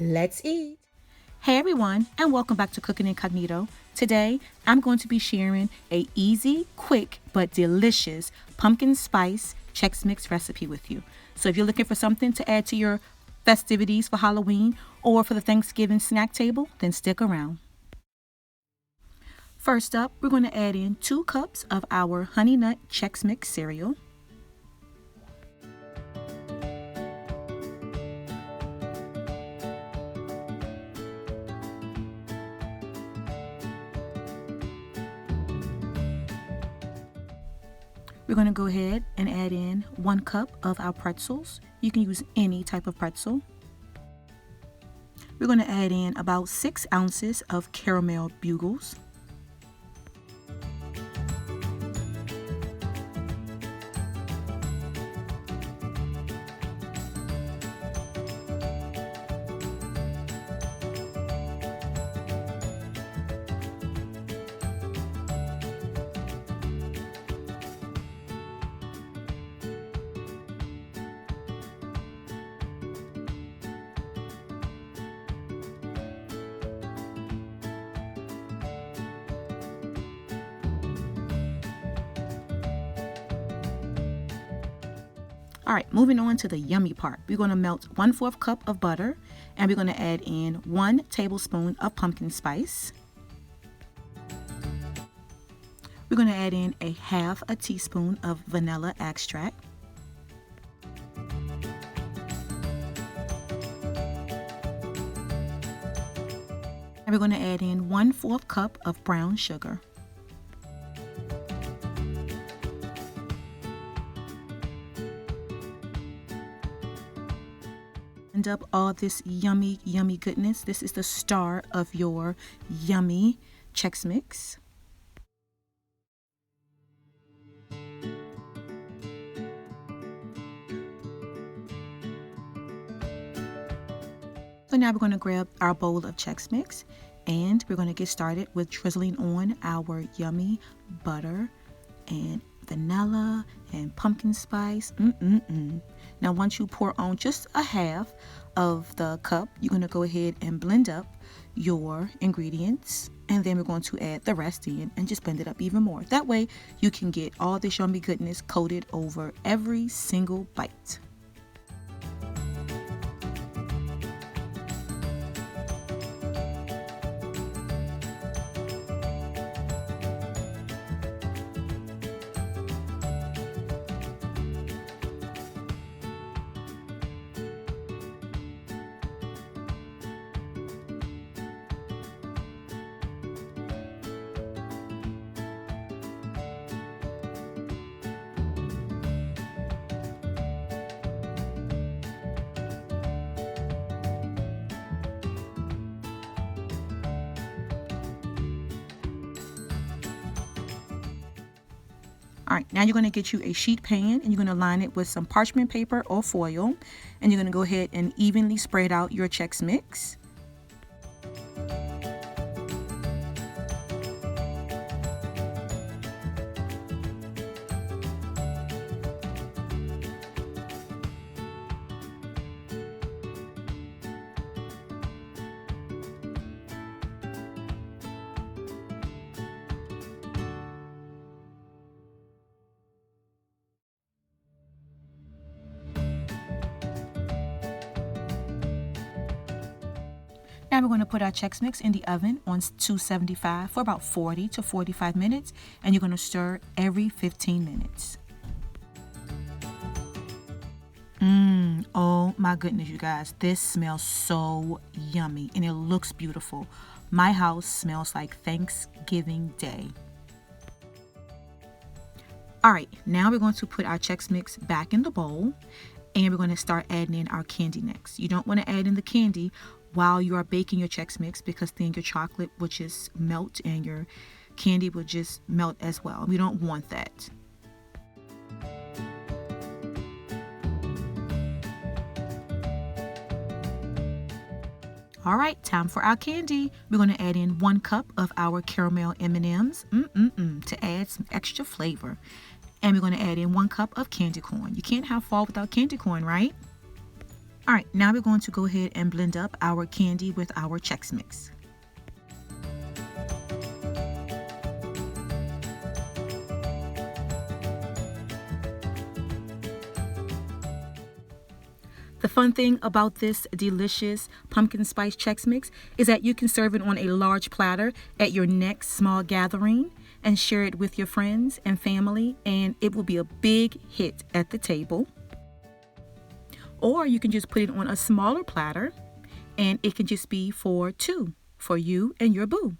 Let's eat. Hey everyone, and welcome back to Cooking Incognito. Today, I'm going to be sharing a easy, quick, but delicious pumpkin spice Chex Mix recipe with you. So if you're looking for something to add to your festivities for Halloween or for the Thanksgiving snack table, then stick around. First up, we're going to add in 2 cups of our Honey Nut Chex Mix cereal. We're going to go ahead and add in 1 cup of our pretzels. You can use any type of pretzel. We're going to add in about 6 ounces of caramel bugles. All right, moving on to the yummy part. We're going to melt 1/4 cup of butter, and we're going to add in 1 tablespoon of pumpkin spice. We're going to add in a 1/2 teaspoon of vanilla extract. And we're going to add in 1/4 cup of brown sugar. Up all this yummy goodness. This is the star of your yummy Chex Mix. So now we're going to grab our bowl of Chex Mix and we're going to get started with drizzling on our yummy butter and vanilla and pumpkin spice. Now once you pour on just a 1/2 of the cup, you're going to go ahead and blend up your ingredients, and then we're going to add the rest in and just blend it up even more. That way you can get all this yummy goodness coated over every single bite. All right, now you're going to get you a sheet pan and you're going to line it with some parchment paper or foil, and you're going to go ahead and evenly spread out your Chex Mix. Now we're going to put our Chex Mix in the oven on 275 for about 40 to 45 minutes, and you're going to stir every 15 minutes. Oh my goodness, you guys, this smells so yummy and it looks beautiful. My house smells like Thanksgiving Day. All right, now we're going to put our Chex Mix back in the bowl, and we're going to start adding in our candy next. You don't want to add in the candy while you are baking your Chex Mix, because then your chocolate will just melt and your candy will just melt as well. We don't want that. All right, time for our candy. We're going to add in 1 cup of our caramel M&Ms to add some extra flavor. And we're going to add in 1 cup of candy corn. You can't have fall without candy corn, right? All right, now we're going to go ahead and blend up our candy with our Chex Mix. The fun thing about this delicious pumpkin spice Chex Mix is that you can serve it on a large platter at your next small gathering and share it with your friends and family, and it will be a big hit at the table. Or you can just put it on a smaller platter and it can just be for two, for you and your boo.